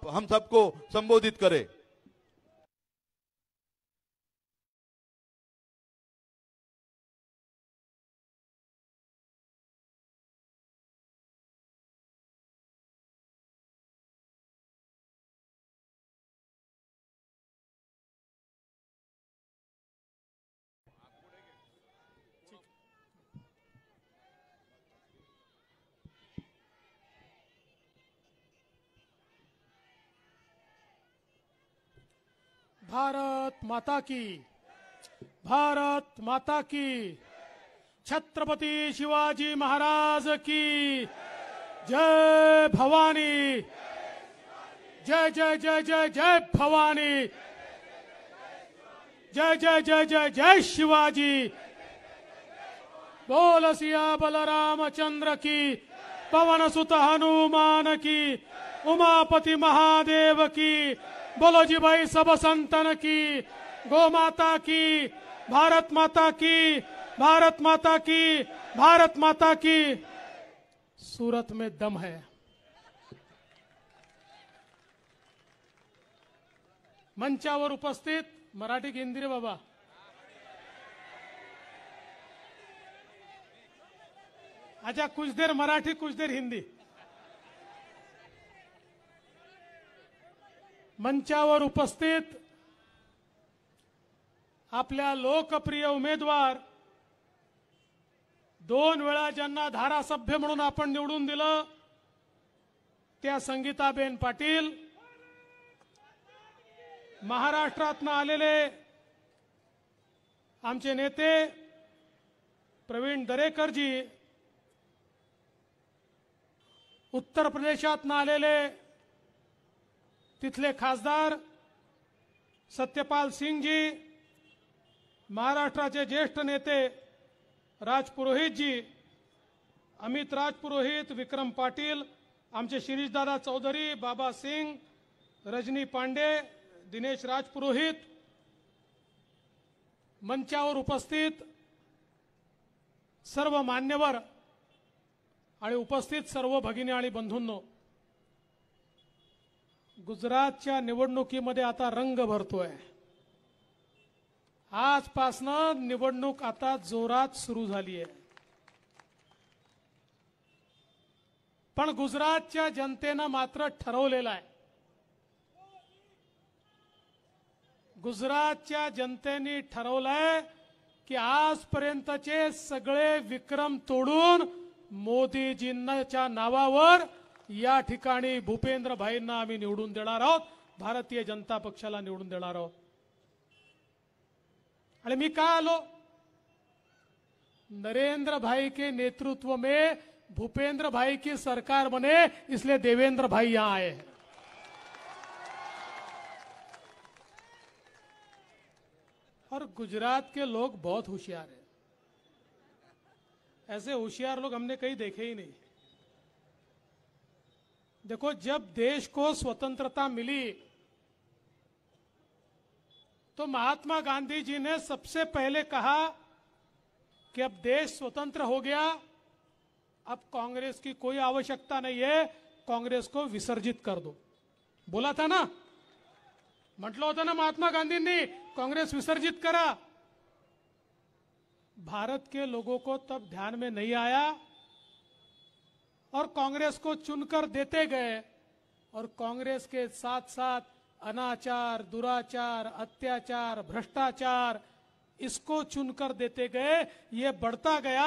हम सबको संबोधित करे। भारत माता की, भारत माता की, छत्रपति शिवाजी महाराज की जय भवानी, जय जय जय जय जय भवानी, जय जय जय जय जय शिवाजी, बोल सिया बलरामचंद्र की, पवन सुत हनुमान की, उमापति महादेव की, बोलो जी भाई सब संतन की, गौ माता की, भारत माता की, भारत माता की, भारत माता की। सूरत में दम है। मंचावर उपस्थित मराठी की हिंदी रे बाबा, अच्छा कुछ देर मराठी कुछ देर हिंदी। मंचावर उपस्थित आपल्या लोकप्रिय उमेदवार, 2 वेळा ज्यांना धारासभ्य म्हणून आपण निवडून दिलं त्या संगीताबेन पाटील, महाराष्ट्रातून आलेले आमचे नेते प्रवीण दरेकरजी, उत्तर प्रदेशातून आलेले तिथले खासदार सत्यपाल सिंह जी, महाराष्ट्राचे ज्येष्ठ नेते राज पुरोहित जी, अमित राज पुरोहित, विक्रम पाटील, आमचे शिरीषदादा चौधरी, बाबा सिंह, रजनी पांडे, दिनेश राज पुरोहित, मंचावर उपस्थित सर्व मान्यवर आणि उपस्थित सर्व भगिनी आणि बंधूंनो, गुजरातच्या निवडणुकीमध्ये आता रंग भरतोय। आजपासून निवडणूक आता जोरात सुरू झाली आहे। पण गुजरातच्या जनतेने मात्र ठरवलेलं आहे, गुजरातच्या जनतेने ठरवलंय की आजपर्यंतचे सगळे विक्रम तोडून मोदीजींच्या नावावर या ठिकाणी भूपेंद्र भाईंना आम्ही निवडून देणार आहोत, भारतीय जनता पक्षाला निवडून देणार आहोत। आणि मी का आलो? नरेंद्र भाई के नेतृत्व में भूपेंद्र भाई की सरकार बने, इसलिए देवेंद्र भाई यहां आए हैं। और गुजरात के लोग बहुत होशियार हैं, ऐसे होशियार लोग हमने कहीं देखे ही नहीं। देखो, जब देश को स्वतंत्रता मिली तो महात्मा गांधी जी ने सबसे पहले कहा कि अब देश स्वतंत्र हो गया, अब कांग्रेस की कोई आवश्यकता नहीं है, कांग्रेस को विसर्जित कर दो। बोला था ना, म्हटलं होतं ना महात्मा गांधींनी, कांग्रेस विसर्जित करा। भारत के लोगों को तब ध्यान में नहीं आया और कांग्रेस को चुनकर देते गए, और कांग्रेस के साथ साथ अनाचार, दुराचार, अत्याचार, भ्रष्टाचार, इसको चुनकर देते गए। ये बढ़ता गया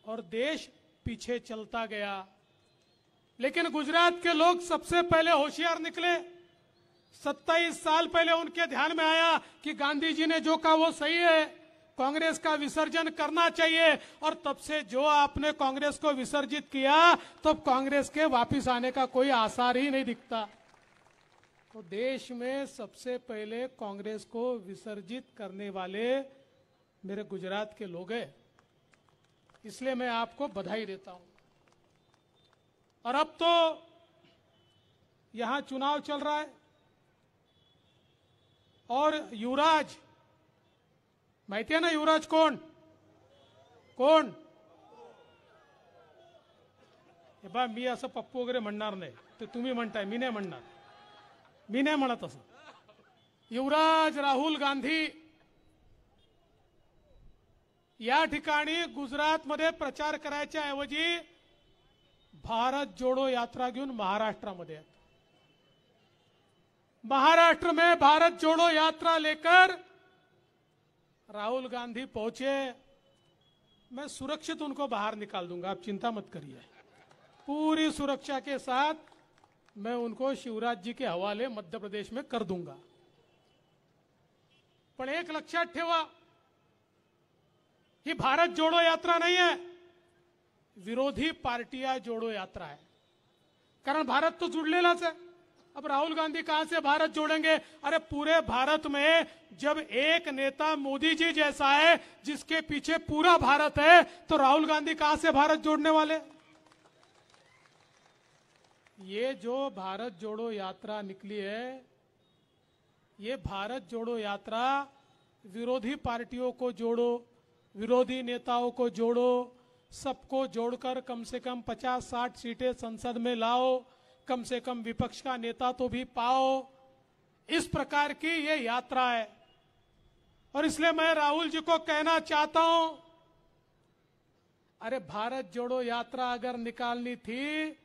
और देश पीछे चलता गया। लेकिन गुजरात के लोग सबसे पहले होशियार निकले। 27 साल पहले उनके ध्यान में आया कि गांधी जी ने जो कहा वो सही है, कांग्रेस का विसर्जन करना चाहिए। और तब से जो आपने कांग्रेस को विसर्जित किया, तो कांग्रेस के वापस आने का कोई आसार ही नहीं दिखता। तो देश में सबसे पहले कांग्रेस को विसर्जित करने वाले मेरे गुजरात के लोग हैं, इसलिए मैं आपको बधाई देता हूं। और अब तो यहां चुनाव चल रहा है और युवराज, माहिती आहे ना युवराज कोण कोण? हे बा, मी असं पप्पू वगैरे म्हणणार नाही। ते तुम्ही म्हणताय, मी नाही म्हणणार, मी नाही म्हणत असं. युवराज राहुल गांधी या ठिकाणी गुजरातमध्ये प्रचार करायच्या ऐवजी भारत जोड़ो यात्रा घेऊन महाराष्ट्रामध्ये आहेत. महाराष्ट्र में भारत जोड़ो यात्रा लेकर राहुल गांधी पहुंचे. मैं सुरक्षित उनको बाहर निकाल दूंगा, आप चिंता मत करिए. पूरी सुरक्षा के साथ मैं उनको शिवराज जी के हवाले मध्य प्रदेश में कर दूंगा. पण एक लक्षात ठेवा, ही भारत जोड़ो यात्रा नहीं है, विरोधी पार्टियां जोड़ो यात्रा है. कारण भारत तो जुड़लेलाच है. अब राहुल गांधी कहां से भारत जोड़ेंगे? अरे पूरे भारत में जब एक नेता मोदी जी जैसा है जिसके पीछे पूरा भारत है, तो राहुल गांधी कहां से भारत जोड़ने वाले? ये जो भारत जोड़ो यात्रा निकली है, ये भारत जोड़ो यात्रा विरोधी पार्टियों को जोड़ो, विरोधी नेताओं को जोड़ो, सबको जोड़कर कम से कम 50-60 सीटें संसद में लाओ, कम से कम विपक्ष का नेता तो भी पाओ, इस प्रकार की ये यात्रा है. और इसलिए मैं राहुल जी को कहना चाहता हूं, अरे भारत जोड़ो यात्रा अगर निकालनी थी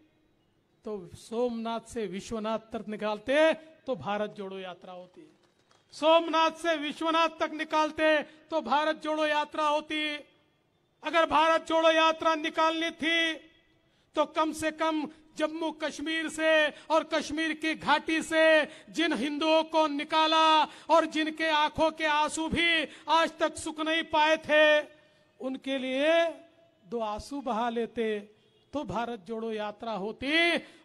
तो सोमनाथ से विश्वनाथ तक निकालते तो भारत जोड़ो यात्रा होती. सोमनाथ से विश्वनाथ तक निकालते तो भारत जोड़ो यात्रा होती. अगर भारत जोड़ो यात्रा निकालनी थी तो कम से कम जम्मू कश्मीर से और कश्मीर की घाटी से जिन हिंदुओं को निकाला और जिनके आंखों के आंसू भी आज तक सूख नहीं पाए थे, उनके लिए 2 आंसू बहा लेते तो भारत जोड़ो यात्रा होती.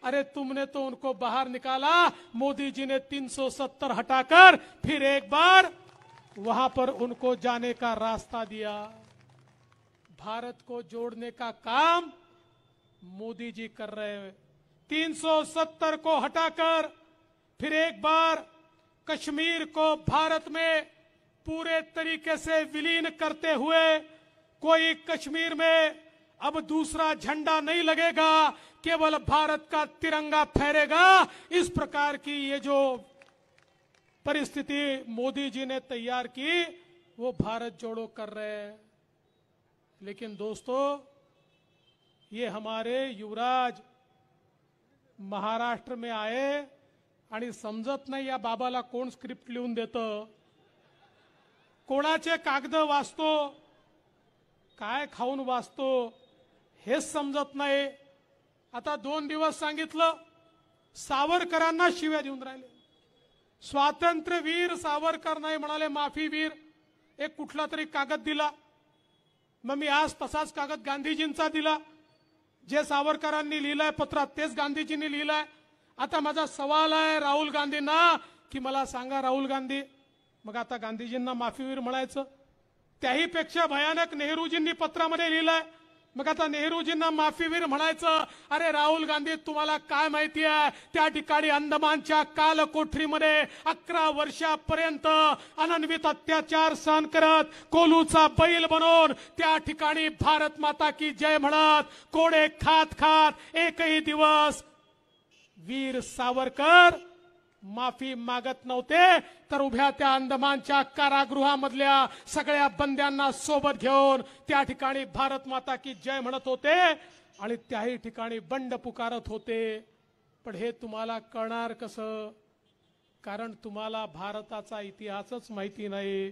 अरे तुमने तो उनको बाहर निकाला, मोदी जी ने 370 हटाकर फिर एक बार वहां पर उनको जाने का रास्ता दिया. भारत को जोड़ने का काम मोदी जी कर रहे हैं. 370 को हटाकर फिर एक बार कश्मीर को भारत में पूरे तरीके से विलीन करते हुए कोई कश्मीर में अब दूसरा झंडा नहीं लगेगा, केवल भारत का तिरंगा फहरेगा. इस प्रकार की ये जो परिस्थिति मोदी जी ने तैयार की, वो भारत जोड़ो कर रहे हैं. लेकिन दोस्तों, ये हमारे युवराज महाराष्ट्र में आए आणि समजत नाही या बाबाला कोण स्क्रिप्ट लिहून देतं, कोणाचे कागद वाचतो, काय खाऊन वाचतो, हेच समजत नाही. आता 2 दिवस सांगितलं, सावरकरांना शिव्या देऊन राहिले. स्वातंत्र्यवीर सावरकर नाही म्हणाले, माफीवीर. एक कुठला तरी कागद दिला, मग मी आज तसाच कागद गांधीजींचा दिला. जे सावरकरांनी लिहिलंय पत्रात तेच गांधीजींनी लिहिलंय. आता माझा सवाल आहे राहुल गांधींना की मला सांगा राहुल गांधी, मग आता गांधीजींना माफीवीर म्हणायचं? त्याहीपेक्षा भयानक नेहरूजींनी पत्रामध्ये लिहिलंय, मग आता नेहरूजींना माफीवीर म्हणायचं? अरे राहुल गांधी, तुम्हाला काय माहिती आहे, त्या ठिकाणी अंदमानच्या कालकोठरीमध्ये 11 वर्षापर्यंत अनन्वित अत्याचार सहन करत कोलूचा बैल बनवून त्या ठिकाणी भारत माता की जय म्हणत कोडे खात खात एकही दिवस वीर सावरकर माफी मागत नव्हते, तर उभ्या त्या अंदमानच्या कारागृहामधल्या सगळ्या बंद्यांना सोबत घेऊन त्या ठिकाणी भारत माता की जय म्हणत होते आणि त्याही ठिकाणी बंड पुकारत होते. पण हे तुम्हाला कळणार कसं? कारण तुम्हाला भारताचा इतिहासच माहिती नाही.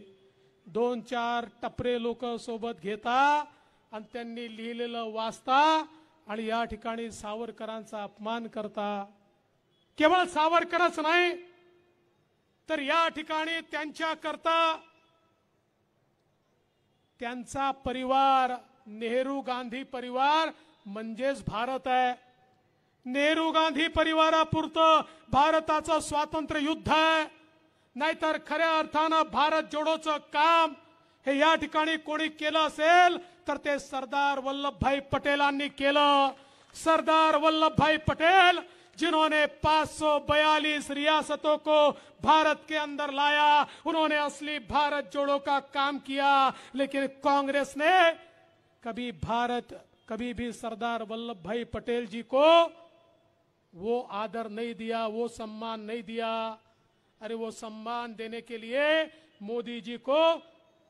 2-4 टपरे लोक सोबत घेता आणि त्यांनी लिहिलेलं वाचता आणि या ठिकाणी सावरकरांचा अपमान करता. केवळ सावरकरच नाही, तर या ठिकाणी त्यांच्या करता त्यांचा परिवार, नेहरू गांधी परिवार म्हणजेच भारत आहे. नेहरू गांधी परिवारापुरतं भारताचं स्वातंत्र्य युद्ध आहे. नाहीतर खऱ्या अर्थानं भारत जोडोचं काम हे या ठिकाणी कोणी केलं असेल तर ते सरदार वल्लभभाई पटेलांनी केलं. सरदार वल्लभभाई पटेल जिन्होंने 542 रियासतों को भारत के अंदर लाया, उन्होंने असली भारत जोड़ो का काम किया. लेकिन कांग्रेस ने कभी भी सरदार वल्लभ भाई पटेल जी को वो आदर नहीं दिया, वो सम्मान नहीं दिया। अरे वो सम्मान देने के लिए मोदी जी को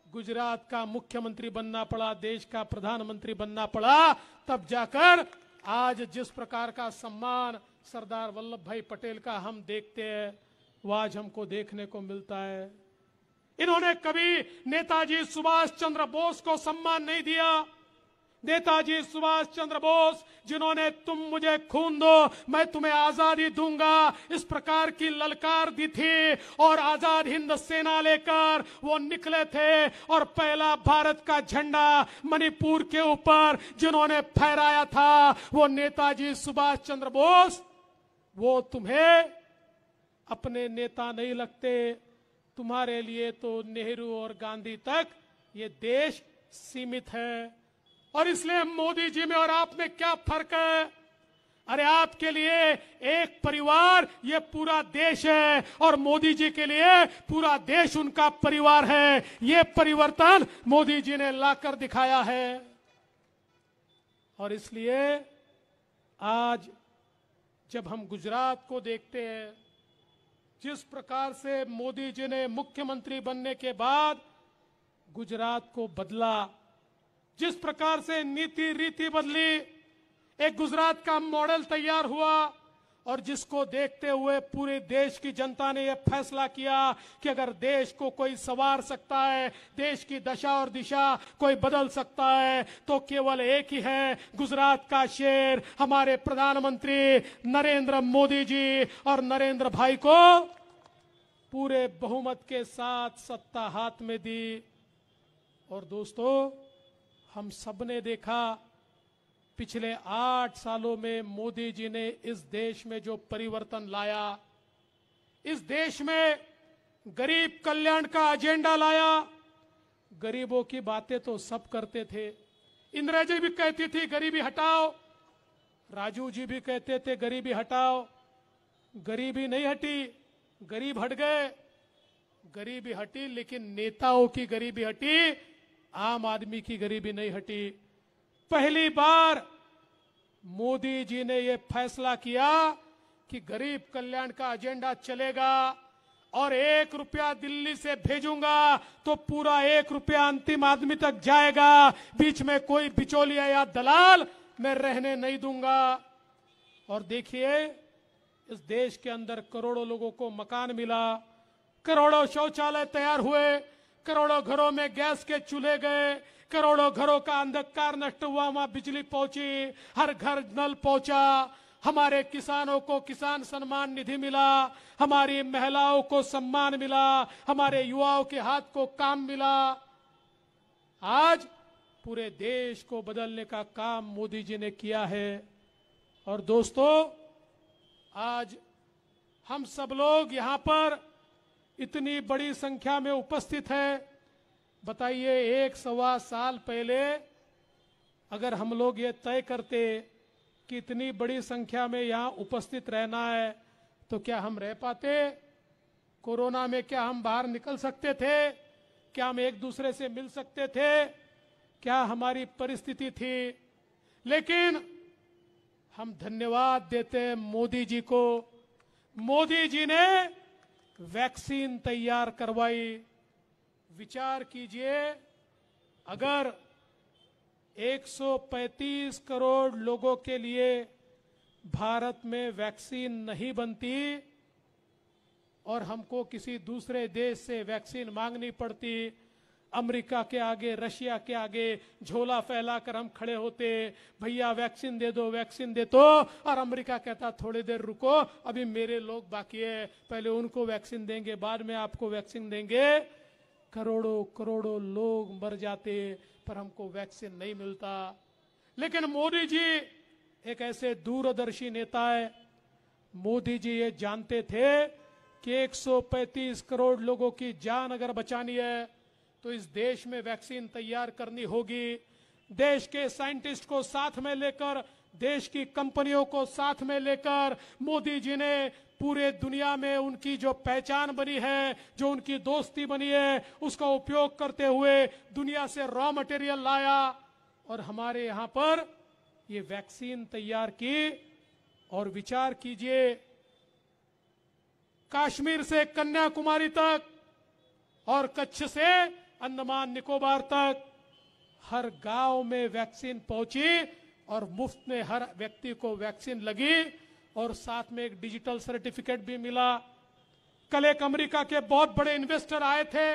गुजरात का मुख्यमंत्री बनना पड़ा, देश का प्रधानमंत्री बनना पड़ा। तब जाकर आज जिस प्रकार का सम्मान सरदार वल्लभ भाई पटेल का हम देखते हैं, वो आज हमको देखने को मिलता है। इन्होंने कभी नेताजी सुभाष चंद्र बोस को सम्मान नहीं दिया। नेताजी सुभाष चंद्र बोस जिन्होंने तुम मुझे खून दो मैं तुम्हें आजादी दूंगा इस प्रकार की ललकार दी थी, और आजाद हिंद सेना लेकर वो निकले थे, और पहला भारत का झंडा मणिपुर के ऊपर जिन्होंने फहराया था वो नेताजी सुभाष चंद्र बोस। वो तुम्हें अपने नेता नहीं लगते। तुम्हारे लिए तो नेहरू और गांधी तक ये देश सीमित है। और इसलिए मोदी जी में और आप में क्या फर्क है? अरे आपके लिए एक परिवार ये पूरा देश है, और मोदी जी के लिए पूरा देश उनका परिवार है। ये परिवर्तन मोदी जी ने लाकर दिखाया है। और इसलिए आज जब हम गुजरात को देखते हैं, जिस प्रकार से मोदी जी ने मुख्यमंत्री बनने के बाद गुजरात को बदला, जिस प्रकार से नीति रीति बदली, एक गुजरात का मॉडल तैयार हुआ, और जिसको देखते हुए पूरे देश की जनता ने यह फैसला किया कि अगर देश को कोई संवार सकता है, देश की दशा और दिशा कोई बदल सकता है, तो केवल एक ही है, गुजरात का शेर हमारे प्रधानमंत्री नरेंद्र मोदी जी। और नरेंद्र भाई को पूरे बहुमत के साथ सत्ता हाथ में दी। और दोस्तों, हम सबने देखा पिछले 8 सालों में मोदी जी ने इस देश में जो परिवर्तन लाया, इस देश में गरीब कल्याण का एजेंडा लाया। गरीबों की बातें तो सब करते थे। इंदिरा जी भी कहती थी गरीबी हटाओ, राजू जी भी कहते थे गरीबी हटाओ। गरीबी नहीं हटी, गरीब हट गए। गरीबी हटी, लेकिन नेताओं की गरीबी हटी, आम आदमी की गरीबी नहीं हटी। पहली बार मोदी जी ने यह फैसला किया कि गरीब कल्याण का एजेंडा चलेगा, और 1 रुपया दिल्ली से भेजूंगा तो पूरा 1 रुपया अंतिम आदमी तक जाएगा, बीच में कोई बिचौलिया या दलाल मैं रहने नहीं दूंगा। और देखिए, इस देश के अंदर करोड़ों लोगों को मकान मिला, करोड़ों शौचालय तैयार हुए, करोड़ों घरों में गैस के चूल्हे गए, करोड़ों घरों का अंधकार नष्ट हुआ, वहां बिजली पहुंची, हर घर नल पहुंचा। हमारे किसानों को किसान सम्मान निधि मिला, हमारी महिलाओं को सम्मान मिला, हमारे युवाओं के हाथ को काम मिला। आज पूरे देश को बदलने का काम मोदी जी ने किया है। और दोस्तों, आज हम सब लोग यहां पर इतनी बड़ी संख्या में उपस्थित है। बताइए, 1-1.25 साल पहले अगर हम लोग ये तय करते कि इतनी बड़ी संख्या में यहां उपस्थित रहना है, तो क्या हम रह पाते? कोरोना में क्या हम बाहर निकल सकते थे? क्या हम एक दूसरे से मिल सकते थे? क्या हमारी परिस्थिति थी? लेकिन हम धन्यवाद देते हैं मोदी जी को। मोदी जी ने वैक्सीन तैयार करवाई। विचार कीजिए, अगर 135 करोड़ लोगों के लिए भारत में वैक्सीन नहीं बनती और हमको किसी दूसरे देश से वैक्सीन मांगनी पड़ती, अमेरिका के आगे, रशिया के आगे झोला फैलाकर हम खड़े होते, भैया वैक्सीन दे दो, वैक्सीन दे दो, और अमेरिका कहता थोड़ी देर रुको, अभी मेरे लोग बाकी है, पहले उनको वैक्सीन देंगे, बाद में आपको वैक्सीन देंगे। करोड़ों करोड़ों लोग मर जाते, पर हमको वैक्सीन नहीं मिलता। लेकिन मोदी जी एक ऐसे दूरदर्शी नेता है, मोदी जी ये जानते थे कि 135 करोड़ लोगों की जान अगर बचानी है तो इस देश में वैक्सीन तैयार करनी होगी। देश के साइंटिस्ट को साथ में लेकर, देश की कंपनियों को साथ में लेकर मोदी जी ने पूरे दुनिया में उनकी जो पहचान बनी है, जो उनकी दोस्ती बनी है, उसका उपयोग करते हुए दुनिया से रॉ मटेरियल लाया और हमारे यहां पर ये वैक्सीन तैयार की। और विचार कीजिए, कश्मीर से कन्याकुमारी तक और कच्छ से अंडमान निकोबार तक हर गांव में वैक्सीन पहुंची और मुफ्त में हर व्यक्ति को वैक्सीन लगी और साथ में एक डिजिटल सर्टिफिकेट भी मिला। कल एक अमेरिका के बहुत बड़े इन्वेस्टर आए थे,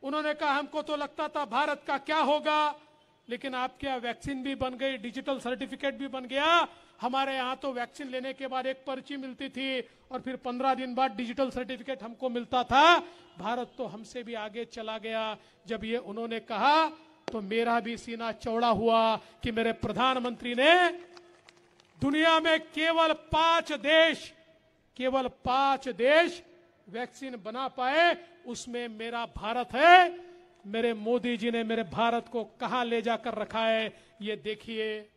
उन्होंने कहा हमको तो लगता था भारत का क्या होगा, लेकिन आपके यहाँ वैक्सीन भी बन गई, डिजिटल सर्टिफिकेट भी बन गया। हमारे यहाँ तो वैक्सीन लेने के बाद एक पर्ची मिलती थी और फिर 15 दिन बाद डिजिटल सर्टिफिकेट हमको मिलता था। भारत तो हमसे भी आगे चला गया। जब ये उन्होंने कहा तो मेरा भी सीना चौड़ा हुआ कि मेरे प्रधानमंत्री ने दुनिया में केवल 5 देश वैक्सीन बना पाए, उसमें मेरा भारत है। मेरे मोदी जी ने मेरे भारत को कहां ले जाकर रखा है, ये देखिए।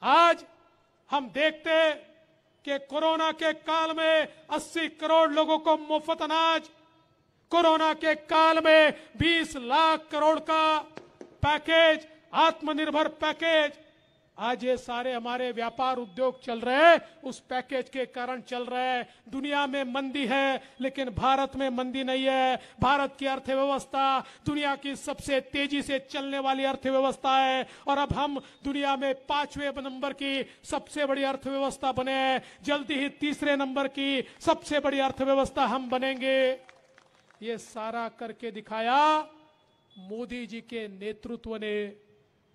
आज हम देखते कि कोरोना के काल में 80 करोड़ लोगों को मुफ्त अनाज, कोरोना के काल में 20 लाख करोड़ का पैकेज, आत्मनिर्भर पैकेज, आज ये सारे हमारे व्यापार उद्योग चल रहे हैं उस पैकेज के कारण चल रहे हैं। दुनिया में मंदी है लेकिन भारत में मंदी नहीं है। भारत की अर्थव्यवस्था दुनिया की सबसे तेजी से चलने वाली अर्थव्यवस्था है और अब हम दुनिया में 5वें नंबर की सबसे बड़ी अर्थव्यवस्था बने हैं। जल्दी ही 3रे नंबर की सबसे बड़ी अर्थव्यवस्था हम बनेंगे। ये सारा करके दिखाया मोदी जी के नेतृत्व ने।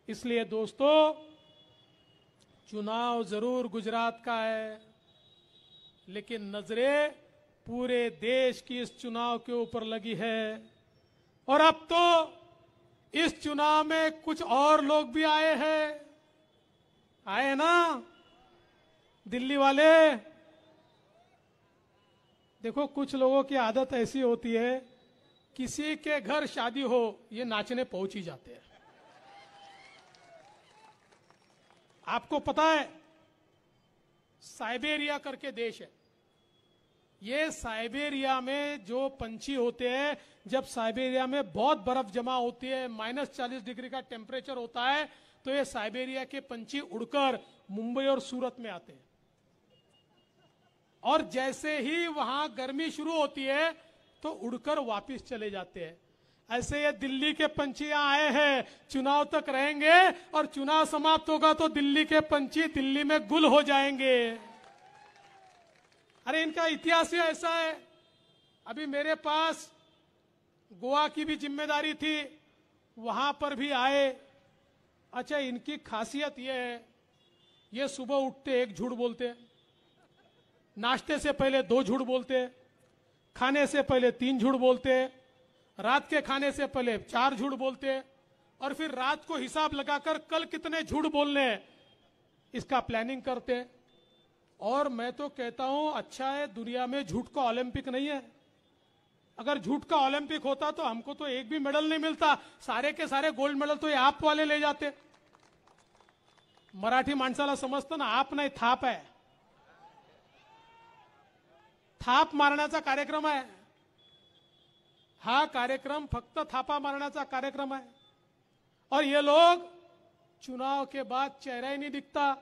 इसलिए दोस्तों, चुनाव जरूर गुजरात का है, लेकिन नजरें पूरे देश की इस चुनाव के ऊपर लगी है। और अब तो इस चुनाव में कुछ और लोग भी आए हैं, आए ना दिल्ली वाले। देखो, कुछ लोगों की आदत ऐसी होती है, किसी के घर शादी हो ये नाचने पहुंच ही जाते हैं। आपको पता है, साइबेरिया करके देश है, ये साइबेरिया में जो पंछी होते हैं, जब साइबेरिया में बहुत बर्फ जमा होती है, -40 डिग्री का टेम्परेचर होता है, तो ये साइबेरिया के पंछी उड़कर मुंबई और सूरत में आते हैं। और जैसे ही वहां गर्मी शुरू होती है तो उड़कर वापस चले जाते हैं। ऐसे ये दिल्ली के पंछी यहां आए हैं, चुनाव तक रहेंगे और चुनाव समाप्त होगा तो दिल्ली के पंछी दिल्ली में गुल हो जाएंगे। अरे इनका इतिहास ही ऐसा है। अभी मेरे पास गोवा की भी जिम्मेदारी थी, वहां पर भी आए। अच्छा, इनकी खासियत ये है, ये सुबह उठते एक झूठ बोलते, नाश्ते से पहले 2 झूठ बोलते, खाने से पहले 3 झूठ बोलते, रात के खाने से पहले 4 झूठ बोलते, और फिर रात को हिसाब लगाकर कल कितने झूठ बोलने इसका प्लानिंग करते। और मैं तो कहता हूं, अच्छा है दुनिया में झूठ का ओलंपिक नहीं है। अगर झूठ का ओलंपिक होता तो हमको तो एक भी मेडल नहीं मिलता, सारे के सारे गोल्ड मेडल तो ये आप वाले ले जाते। मराठी माणसाला समजतं ना, आप नाही थाप आहे, थाप मारण्याचा कार्यक्रम आहे हा। कार्यक्रम फक्त थापा मारण्याचा कार्यक्रम है। और ये लोग चुनाव के बाद चेहरा ही नहीं दिखता।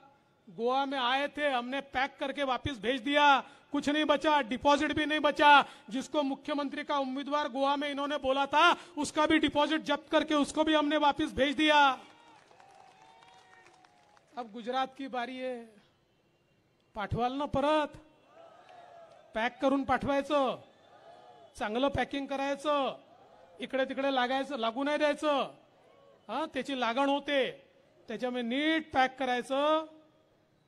गोवा में आए थे, हमने पैक करके वापस भेज दिया, कुछ नहीं बचा, डिपॉजिट भी नहीं बचा। जिसको मुख्यमंत्री का उम्मीदवार गोवा में इन्होंने बोला था, उसका भी डिपॉजिट जब्त करके उसको भी हमने वापस भेज दिया। अब गुजरात की बारी है, पाठवाल ना परत, पॅक करून पाठवायचं, चांगलं पॅकिंग करायचं, इकडे तिकडे लागायचं, लागू नाही द्यायचं। हा, त्याची लागण होते, त्याच्यामध्ये नीट पॅक करायचं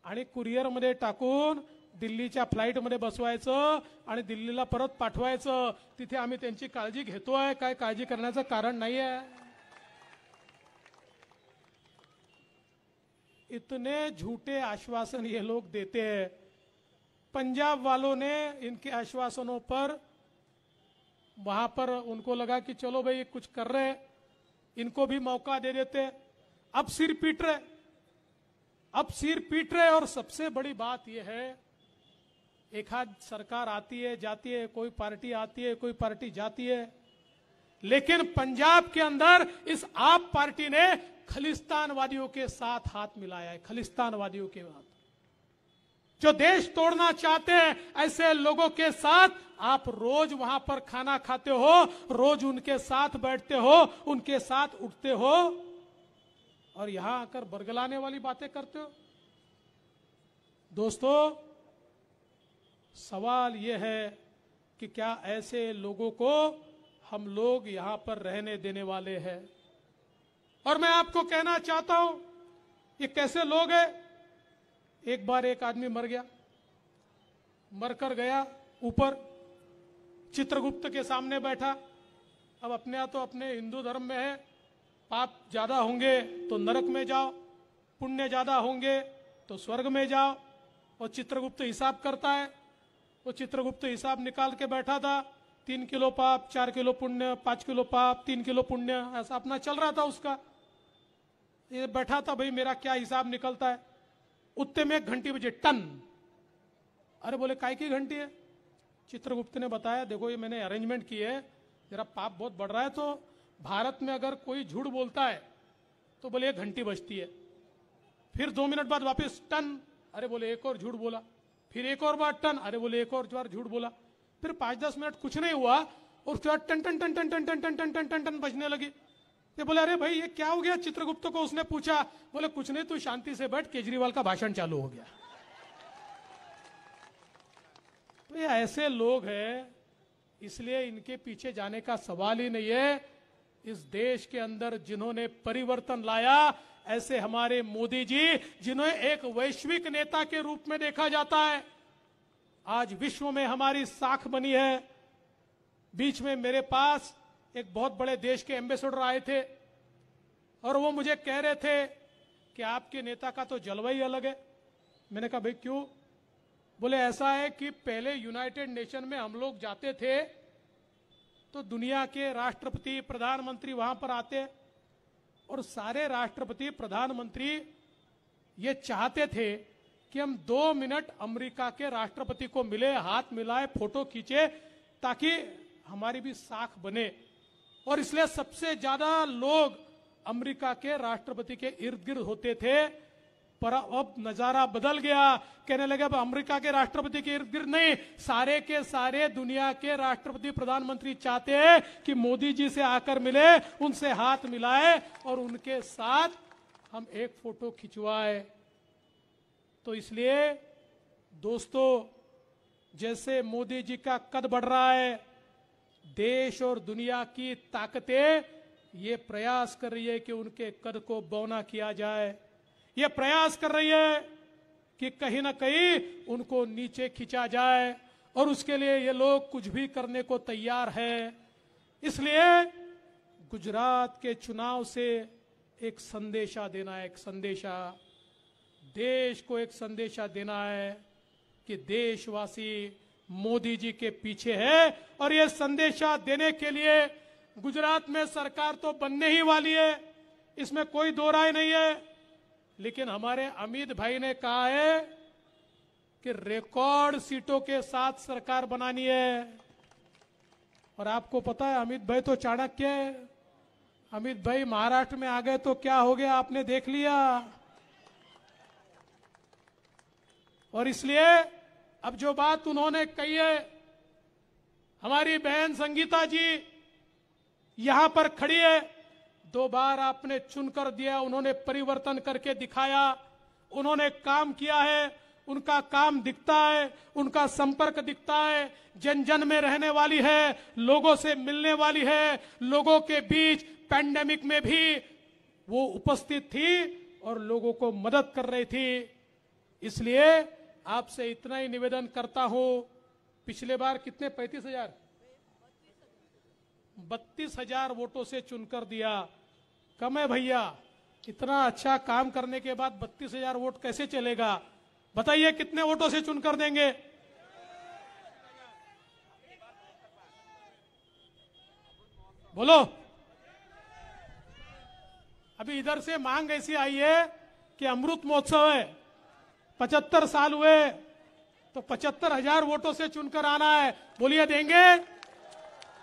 आणि कुरिअर मध्ये टाकून दिल्लीच्या फ्लाइट मध्ये बसवायचं आणि दिल्लीला परत पाठवायचं। तिथे आम्ही त्यांची काळजी घेतोय, काय काळजी करण्याचं कारण नाही आहे। इतने झूठे आश्वासन ये लोग देते हैं। पंजाब वालों ने इनके आश्वासनों पर, वहां पर उनको लगा कि चलो भाई कुछ कर रहे, इनको भी मौका दे देते। अब सिर पीट रहे, अब सिर पीट रहे। और सबसे बड़ी बात यह है, एक आध सरकार आती है जाती है, कोई पार्टी आती है कोई पार्टी जाती है, लेकिन पंजाब के अंदर इस आप पार्टी ने खलिस्तानवादियों के साथ हाथ मिलाया है, खलिस्तानवादियों के साथ। जो देश तोड़ना चाहते हैं, ऐसे लोगों के साथ आप रोज वहां पर खाना खाते हो, रोज उनके साथ बैठते हो, उनके साथ उठते हो, और यहां आकर बरगलाने वाली बातें करते हो। दोस्तों, सवाल यह है कि क्या ऐसे लोगों को हम लोग यहां पर रहने देने वाले हैं? और मैं आपको कहना चाहता हूं, ये कैसे लोग हैं? एक बार एक आदमी मर गया, मरकर गया ऊपर, चित्रगुप्त के सामने बैठा। अब अपने यहाँ तो अपने हिंदू धर्म में है, पाप ज्यादा होंगे तो नरक में जाओ, पुण्य ज्यादा होंगे तो स्वर्ग में जाओ। और चित्रगुप्त हिसाब करता है। वो चित्रगुप्त हिसाब निकाल के बैठा था, 3 किलो पाप, 4 किलो पुण्य, 5 किलो पाप, 3 किलो पुण्य, ऐसा अपना चल रहा था उसका। ये बैठा था, भाई मेरा क्या हिसाब निकलता है। उतने में एक घंटी बजे, टन। अरे बोले काय की घंटी है? चित्रगुप्त ने बताया, देखो ये मैंने अरेंजमेंट की है, जरा पाप बहुत बढ़ रहा है, तो भारत में अगर कोई झूठ बोलता है तो बोले एक घंटी बजती है। फिर 2 मिनट बाद वापस टन। अरे बोले एक और झूठ बोला। फिर एक और बार टन। अरे बोले एक और बार झूठ बोला। फिर 5-10 मिनट कुछ नहीं हुआ और उसके बाद टन टन टन टन टन टन टन टन टन टन टन बजने लगी। ये बोले अरे भाई ये क्या हो गया? चित्रगुप्त को उसने पूछा। बोले कुछ नहीं, तू शांति से बैठ, केजरीवाल का भाषण चालू हो गया। तो ये ऐसे लोग हैं, इसलिए इनके पीछे जाने का सवाल ही नहीं है। इस देश के अंदर जिन्होंने परिवर्तन लाया, ऐसे हमारे मोदी जी, जिन्हें एक वैश्विक नेता के रूप में देखा जाता है, आज विश्व में हमारी साख बनी है। बीच में मेरे पास एक बहुत बड़े देश के एम्बेसडर आए थे और वो मुझे कह रहे थे कि आपके नेता का तो जलवा ही अलग है। मैंने कहा भाई क्यों? बोले ऐसा है कि पहले यूनाइटेड नेशन में हम लोग जाते थे तो दुनिया के राष्ट्रपति, प्रधानमंत्री वहां पर आते और सारे राष्ट्रपति, प्रधानमंत्री ये चाहते थे कि हम 2 मिनट अमेरिका के राष्ट्रपति को मिले, हाथ मिलाए, फोटो खींचे, ताकि हमारी भी साख बने। और इसलिए सबसे ज्यादा लोग अमेरिका के राष्ट्रपति के इर्द गिर्द होते थे। पर अब नजारा बदल गया। कहने लगे अब अमेरिका के राष्ट्रपति के इर्द गिर्द नहीं, सारे के सारे दुनिया के राष्ट्रपति, प्रधानमंत्री चाहते हैं कि मोदी जी से आकर मिले, उनसे हाथ मिलाए और उनके साथ हम एक फोटो खिंचवाए। तो इसलिए दोस्तों, जैसे मोदी जी का कद बढ़ रहा है, देश और दुनिया की ताकतें ये प्रयास कर रही है कि उनके कद को बौना किया जाए। ये प्रयास कर रही है कि कहीं ना कहीं उनको नीचे खींचा जाए, और उसके लिए ये लोग कुछ भी करने को तैयार है। इसलिए गुजरात के चुनाव से एक संदेशा देना है, एक संदेशा देश को, एक संदेशा देना है कि देशवासी मोदी जी के पीछे है। और ये संदेशा देने के लिए गुजरात में सरकार तो बनने ही वाली है, इसमें कोई दो राय नहीं है। लेकिन हमारे अमित भाई ने कहा है कि रिकॉर्ड सीटों के साथ सरकार बनानी है। और आपको पता है अमित भाई तो चाणक्य है। अमित भाई महाराष्ट्र में आ गए तो क्या हो गया, आपने देख लिया। और इसलिए अब जो बात उन्होंने कही है, हमारी बहन संगीता जी यहां पर खड़ी है, 2 बार आपने चुनकर दिया, उन्होंने परिवर्तन करके दिखाया, उन्होंने काम किया है, उनका काम दिखता है, उनका संपर्क दिखता है, जन जन में रहने वाली है, लोगों से मिलने वाली है, लोगों के बीच पैंडेमिक में भी वो उपस्थित थी और लोगों को मदद कर रही थी। इसलिए आपसे इतना ही निवेदन करता हूं, पिछले बार कितने 35,000 32,000 वोटों से चुनकर दिया, कम है भैया। इतना अच्छा काम करने के बाद 32,000 वोट कैसे चलेगा? बताइए कितने वोटों से चुनकर देंगे? बोलो। अभी इधर से मांग ऐसी आई है कि अमृत महोत्सव है, 75 साल हुए, तो 75,000 वोटों से चुनकर आना है। बोलिए देंगे?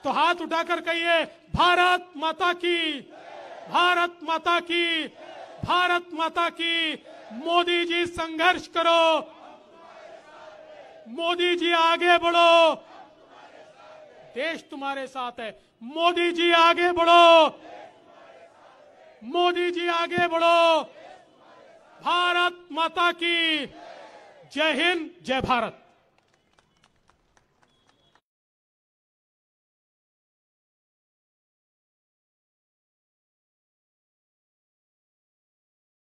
तो हाथ उठाकर कहिए भारत माता की, भारत माता की, भारत माता की। मोदी जी संघर्ष करो, मोदी जी आगे बढ़ो, देश तुम्हारे साथ है। मोदी जी आगे बढ़ो, मोदी जी आगे बढ़ो। भारत माता की जय हिंद, जय भारत।